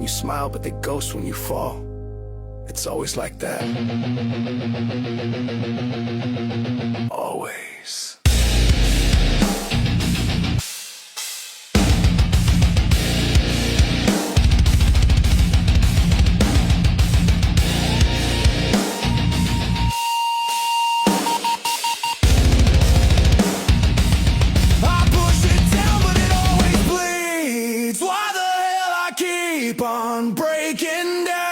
when you smile, but they ghost when you fall. It's always like that. Always. Keep on breaking down.